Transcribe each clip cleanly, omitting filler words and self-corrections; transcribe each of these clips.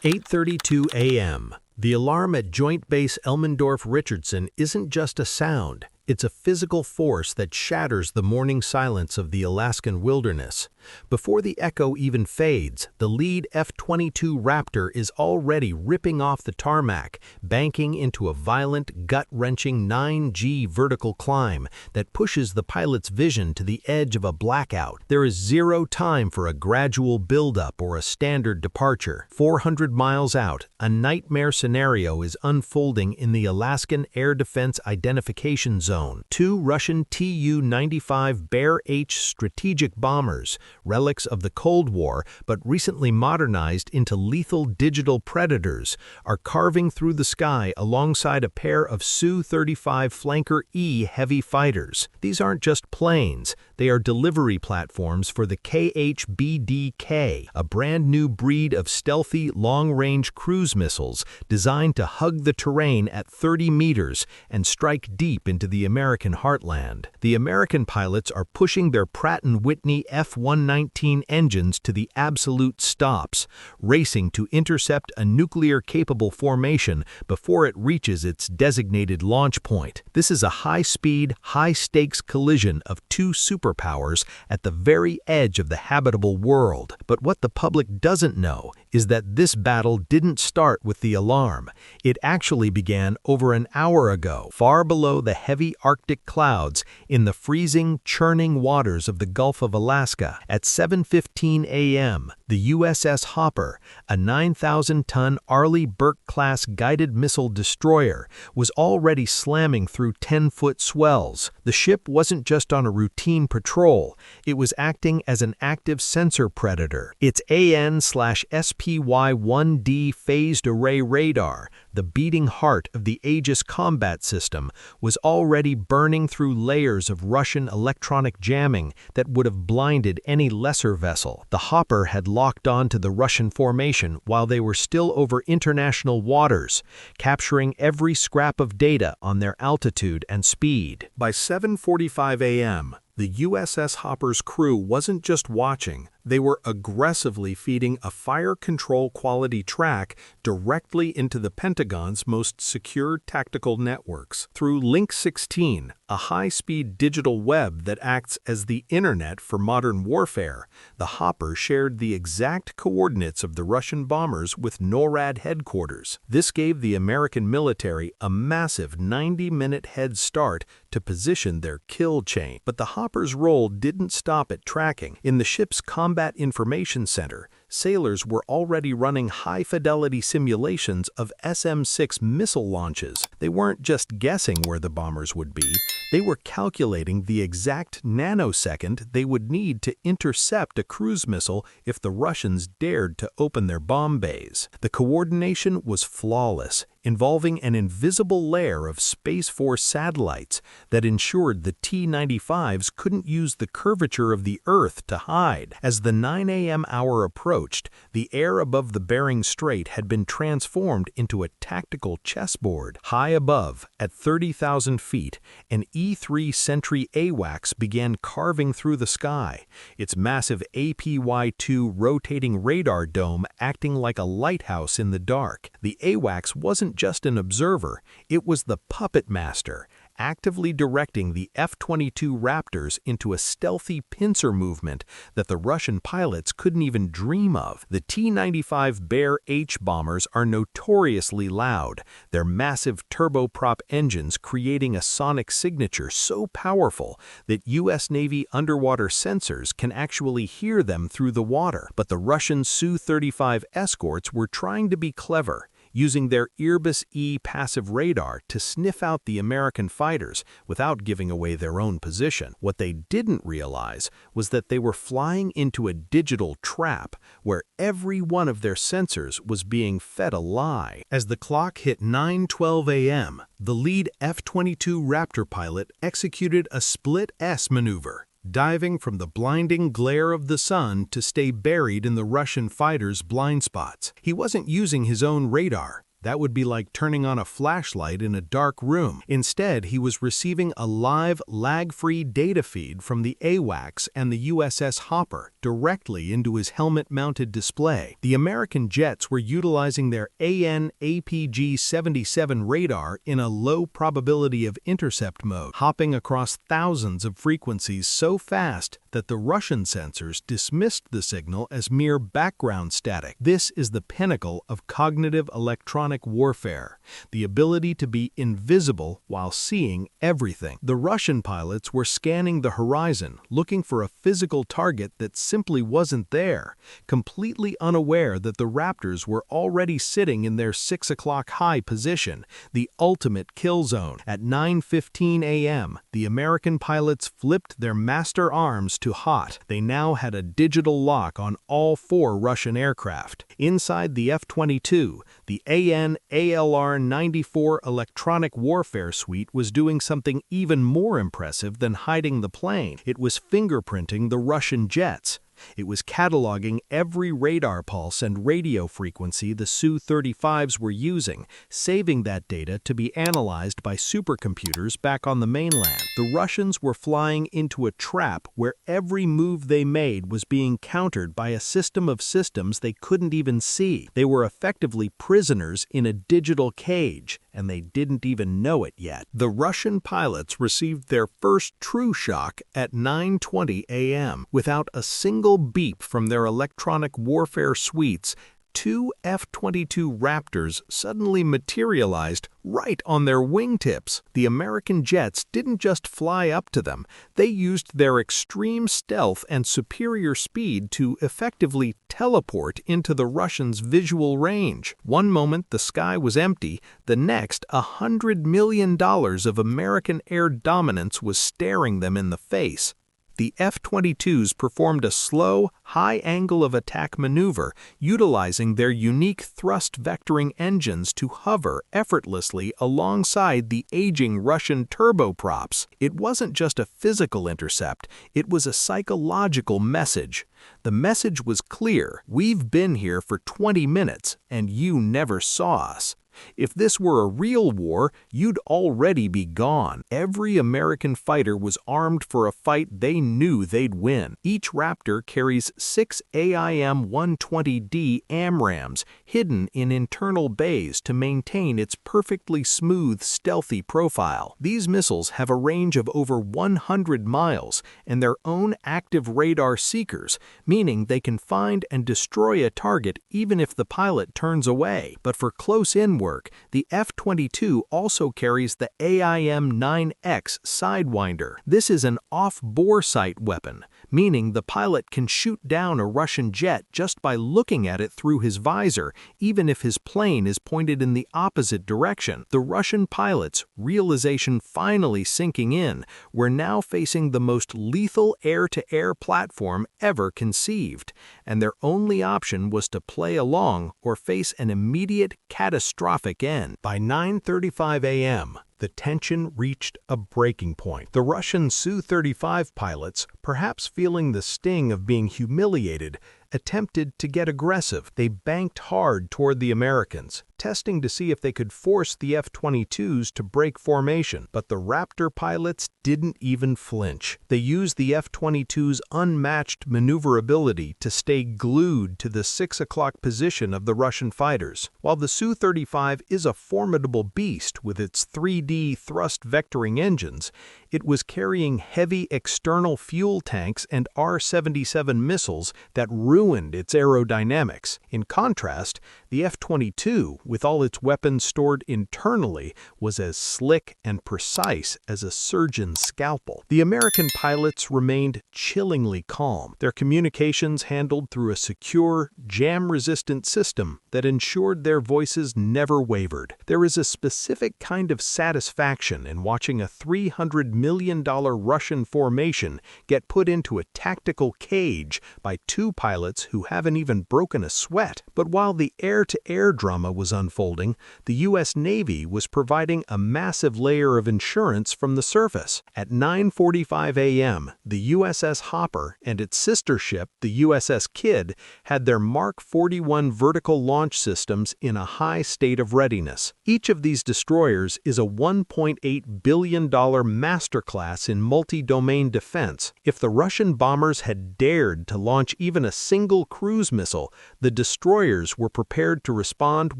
8:32 a.m. The alarm at Joint Base Elmendorf-Richardson isn't just a sound, it's a physical force that shatters the morning silence of the Alaskan wilderness. Before the echo even fades, the lead F-22 Raptor is already ripping off the tarmac, banking into a violent, gut-wrenching 9G vertical climb that pushes the pilot's vision to the edge of a blackout. There is zero time for a gradual buildup or a standard departure. 400 miles out, a nightmare scenario is unfolding in the Alaskan Air Defense Identification Zone. Two Russian Tu-95 Bear H strategic bombers, relics of the Cold War but recently modernized into lethal digital predators, are carving through the sky alongside a pair of Su-35 Flanker E heavy fighters. These aren't just planes, they are delivery platforms for the KH-BDK, a brand new breed of stealthy, long-range cruise missiles designed to hug the terrain at 30 meters and strike deep into the American heartland. The American pilots are pushing their Pratt & Whitney F-119 engines to the absolute stops, racing to intercept a nuclear-capable formation before it reaches its designated launch point. This is a high-speed, high-stakes collision of two superpowers at the very edge of the habitable world. But what the public doesn't know is that this battle didn't start with the alarm. It actually began over an hour ago, far below the heavy Arctic clouds in the freezing, churning waters of the Gulf of Alaska. At 7:15 a.m., the USS Hopper, a 9,000-ton Arleigh Burke-class guided missile destroyer, was already slamming through 10-foot swells. The ship wasn't just on a routine patrol, it was acting as an active sensor predator. Its AN/SPY-1D phased array radar, the beating heart of the Aegis combat system, was already burning through layers of Russian electronic jamming that would have blinded any lesser vessel. The Hopper had locked on to the Russian formation while they were still over international waters, capturing every scrap of data on their altitude and speed. By 7:45 a.m., the USS Hopper's crew wasn't just watching, they were aggressively feeding a fire control quality track directly into the Pentagon's most secure tactical networks. Through Link 16, a high-speed digital web that acts as the internet for modern warfare, the Hopper shared the exact coordinates of the Russian bombers with NORAD headquarters. This gave the American military a massive 90-minute head start to position their kill chain. But the Hopper's role didn't stop at tracking. In the ship's Combat Information Center, sailors were already running high-fidelity simulations of SM-6 missile launches. They weren't just guessing where the bombers would be, they were calculating the exact nanosecond they would need to intercept a cruise missile if the Russians dared to open their bomb bays. The coordination was flawless, involving an invisible layer of Space Force satellites that ensured the T-95s couldn't use the curvature of the Earth to hide. As the 9 a.m. hour approached, the air above the Bering Strait had been transformed into a tactical chessboard. High above, at 30,000 feet, an E-3 Sentry AWACS began carving through the sky, its massive APY-2 rotating radar dome acting like a lighthouse in the dark. The AWACS wasn't just an observer, it was the puppet master, actively directing the F-22 Raptors into a stealthy pincer movement that the Russian pilots couldn't even dream of. The T-95 Bear H bombers are notoriously loud, their massive turboprop engines creating a sonic signature so powerful that US Navy underwater sensors can actually hear them through the water. But the Russian Su-35 escorts were trying to be clever, using their Irbis-E passive radar to sniff out the American fighters without giving away their own position. What they didn't realize was that they were flying into a digital trap where every one of their sensors was being fed a lie. As the clock hit 9:12 a.m., the lead F-22 Raptor pilot executed a split S maneuver, diving from the blinding glare of the sun to stay buried in the Russian fighters' blind spots. He wasn't using his own radar. That would be like turning on a flashlight in a dark room. Instead, he was receiving a live, lag-free data feed from the AWACS and the USS Hopper directly into his helmet-mounted display. The American jets were utilizing their APG-77 radar in a low probability of intercept mode, hopping across thousands of frequencies so fast that the Russian sensors dismissed the signal as mere background static. This is the pinnacle of cognitive electronic warfare, the ability to be invisible while seeing everything. The Russian pilots were scanning the horizon, looking for a physical target that simply wasn't there, completely unaware that the Raptors were already sitting in their 6 o'clock high position, the ultimate kill zone. At 9:15 a.m., the American pilots flipped their master arms to hot. They now had a digital lock on all 4 Russian aircraft. Inside the F-22, the AN/ALR-94 electronic warfare suite was doing something even more impressive than hiding the plane. It was fingerprinting the Russian jets. It was cataloging every radar pulse and radio frequency the Su-35s were using, saving that data to be analyzed by supercomputers back on the mainland. The Russians were flying into a trap where every move they made was being countered by a system of systems they couldn't even see. They were effectively prisoners in a digital cage, and they didn't even know it yet. The Russian pilots received their first true shock at 9:20 a.m. Without a single beep from their electronic warfare suites. 2 F-22 Raptors suddenly materialized right on their wingtips. The American jets didn't just fly up to them, they used their extreme stealth and superior speed to effectively teleport into the Russians' visual range. One moment the sky was empty, the next $100 million of American air dominance was staring them in the face. The F-22s performed a slow, high angle of attack maneuver, utilizing their unique thrust vectoring engines to hover effortlessly alongside the aging Russian turboprops. It wasn't just a physical intercept, it was a psychological message. The message was clear: we've been here for 20 minutes, and you never saw us. If this were a real war, you'd already be gone. Every American fighter was armed for a fight they knew they'd win. Each Raptor carries 6 AIM-120D AMRAAMs hidden in internal bays to maintain its perfectly smooth, stealthy profile. These missiles have a range of over 100 miles and their own active radar seekers, meaning they can find and destroy a target even if the pilot turns away. But for close-in work, the F-22 also carries the AIM-9X Sidewinder. This is an off-bore sight weapon, meaning the pilot can shoot down a Russian jet just by looking at it through his visor, even if his plane is pointed in the opposite direction. The Russian pilots, realization finally sinking in, were now facing the most lethal air-to-air platform ever conceived, and their only option was to play along or face an immediate, catastrophic end. By 9:35 a.m., the tension reached a breaking point. The Russian Su-35 pilots, perhaps feeling the sting of being humiliated, attempted to get aggressive. They banked hard toward the Americans, testing to see if they could force the F-22s to break formation. But the Raptor pilots didn't even flinch. They used the F-22's unmatched maneuverability to stay glued to the 6 o'clock position of the Russian fighters. While the Su-35 is a formidable beast with its 3D thrust vectoring engines, it was carrying heavy external fuel tanks and R-77 missiles that ruined its aerodynamics. In contrast, the F-22, with all its weapons stored internally, was as slick and precise as a surgeon's scalpel. The American pilots remained chillingly calm, their communications handled through a secure, jam-resistant system that ensured their voices never wavered. There is a specific kind of satisfaction in watching a $300 million Russian formation get put into a tactical cage by 2 pilots who haven't even broken a sweat. But while the air air-to-air drama was unfolding, the U.S. Navy was providing a massive layer of insurance from the surface. At 9:45 a.m., the USS Hopper and its sister ship, the USS Kidd, had their Mark 41 vertical launch systems in a high state of readiness. Each of these destroyers is a $1.8 billion masterclass in multi-domain defense. If the Russian bombers had dared to launch even a single cruise missile, the destroyers were prepared to respond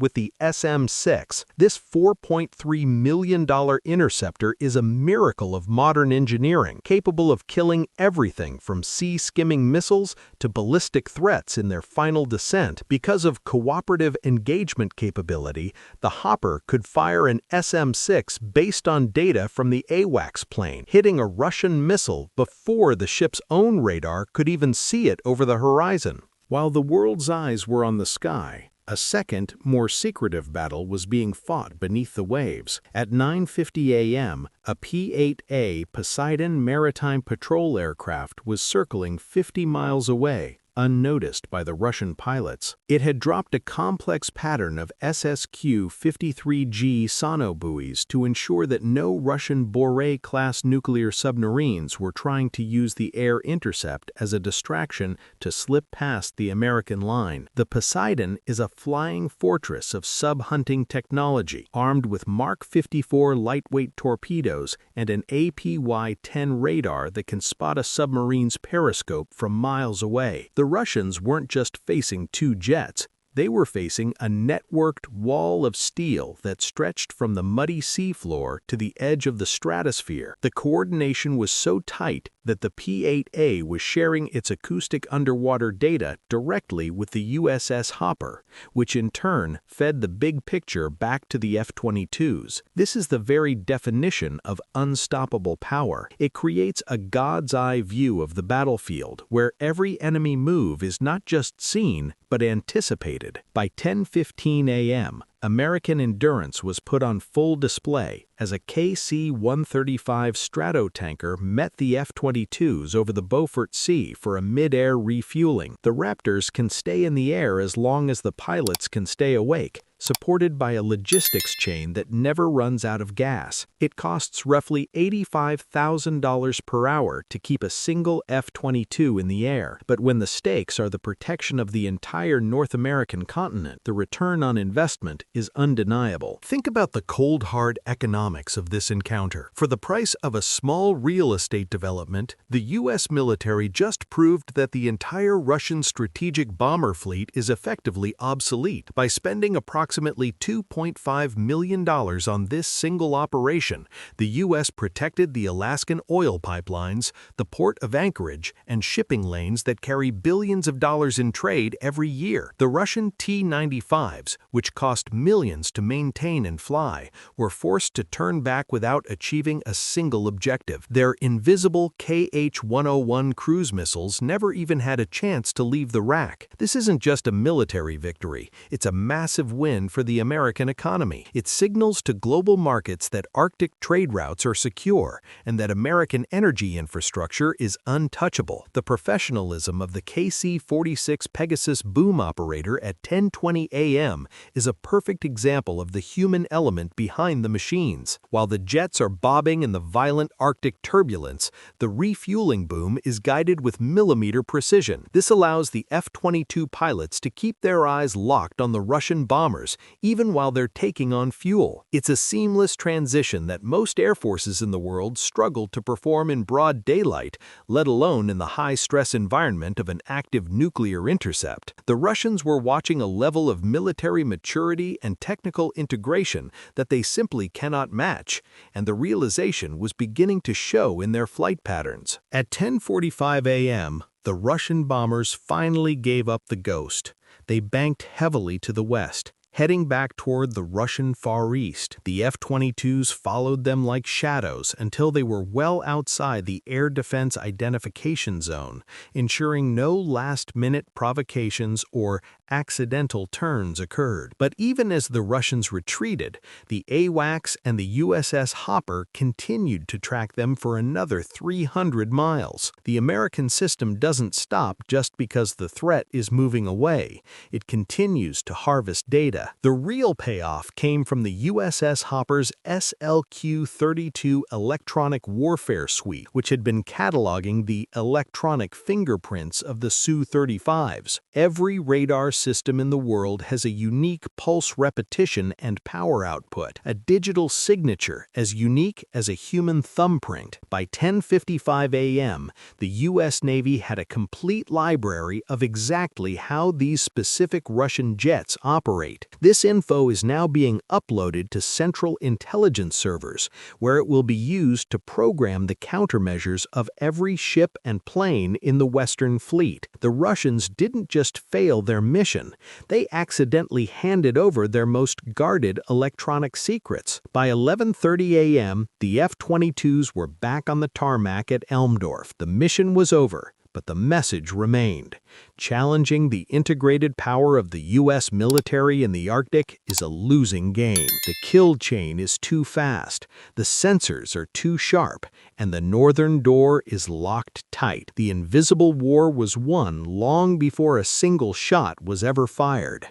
with the SM-6. This $4.3 million interceptor is a miracle of modern engineering, capable of killing everything from sea-skimming missiles to ballistic threats in their final descent. Because of cooperative engagement capability, the Hopper could fire an SM-6 based on data from the AWACS plane, hitting a Russian missile before the ship's own radar could even see it over the horizon. While the world's eyes were on the sky, a second, more secretive battle was being fought beneath the waves. At 9:50 a.m., a P-8A Poseidon maritime patrol aircraft was circling 50 miles away, unnoticed by the Russian pilots. It had dropped a complex pattern of SSQ-53G sonobuoys to ensure that no Russian Borei-class nuclear submarines were trying to use the air intercept as a distraction to slip past the American line. The Poseidon is a flying fortress of sub-hunting technology, armed with Mark 54 lightweight torpedoes and an APY-10 radar that can spot a submarine's periscope from miles away. The Russians weren't just facing two jets. They were facing a networked wall of steel that stretched from the muddy seafloor to the edge of the stratosphere. The coordination was so tight that the P-8A was sharing its acoustic underwater data directly with the USS Hopper, which in turn fed the big picture back to the F-22s. This is the very definition of unstoppable power. It creates a god's eye view of the battlefield, where every enemy move is not just seen, but anticipated. By 10:15 a.m., American endurance was put on full display as a KC-135 Stratotanker met the F-22s over the Beaufort Sea for a mid-air refueling. The Raptors can stay in the air as long as the pilots can stay awake, supported by a logistics chain that never runs out of gas. It costs roughly $85,000 per hour to keep a single F-22 in the air, but when the stakes are the protection of the entire North American continent, the return on investment is undeniable. Think about the cold hard economics of this encounter. For the price of a small real estate development, the U.S. military just proved that the entire Russian strategic bomber fleet is effectively obsolete. By spending approximately $2.5 million on this single operation, the U.S. protected the Alaskan oil pipelines, the port of Anchorage, and shipping lanes that carry billions of dollars in trade every year. The Russian T-95s, which cost millions to maintain and fly, were forced to turn back without achieving a single objective. Their invisible KH-101 cruise missiles never even had a chance to leave the rack. This isn't just a military victory, it's a massive win for the American economy. It signals to global markets that Arctic trade routes are secure and that American energy infrastructure is untouchable. The professionalism of the KC-46 Pegasus boom operator at 10:20 a.m. is a perfect example of the human element behind the machines. While the jets are bobbing in the violent Arctic turbulence, the refueling boom is guided with millimeter precision. This allows the F-22 pilots to keep their eyes locked on the Russian bombers, even while they're taking on fuel. It's a seamless transition that most air forces in the world struggle to perform in broad daylight, let alone in the high-stress environment of an active nuclear intercept. The Russians were watching a level of military maturity and technical integration that they simply cannot match, and the realization was beginning to show in their flight patterns. At 10:45 a.m., the Russian bombers finally gave up the ghost. They banked heavily to the west, heading back toward the Russian Far East. The F-22s followed them like shadows until they were well outside the air defense identification zone, ensuring no last-minute provocations or accidental turns occurred. But even as the Russians retreated, the AWACS and the USS Hopper continued to track them for another 300 miles. The American system doesn't stop just because the threat is moving away. It continues to harvest data. The real payoff came from the USS Hopper's SLQ-32 electronic warfare suite, which had been cataloging the electronic fingerprints of the Su-35s. Every radar system in the world has a unique pulse repetition and power output, a digital signature as unique as a human thumbprint. By 10:55 a.m., the U.S. Navy had a complete library of exactly how these specific Russian jets operate. This info is now being uploaded to central intelligence servers, where it will be used to program the countermeasures of every ship and plane in the Western Fleet. The Russians didn't just fail their mission, they accidentally handed over their most guarded electronic secrets. By 11:30 a.m., the F-22s were back on the tarmac at Elmendorf. The mission was over, but the message remained. Challenging the integrated power of the U.S. military in the Arctic is a losing game. The kill chain is too fast, the sensors are too sharp, and the northern door is locked tight. The invisible war was won long before a single shot was ever fired.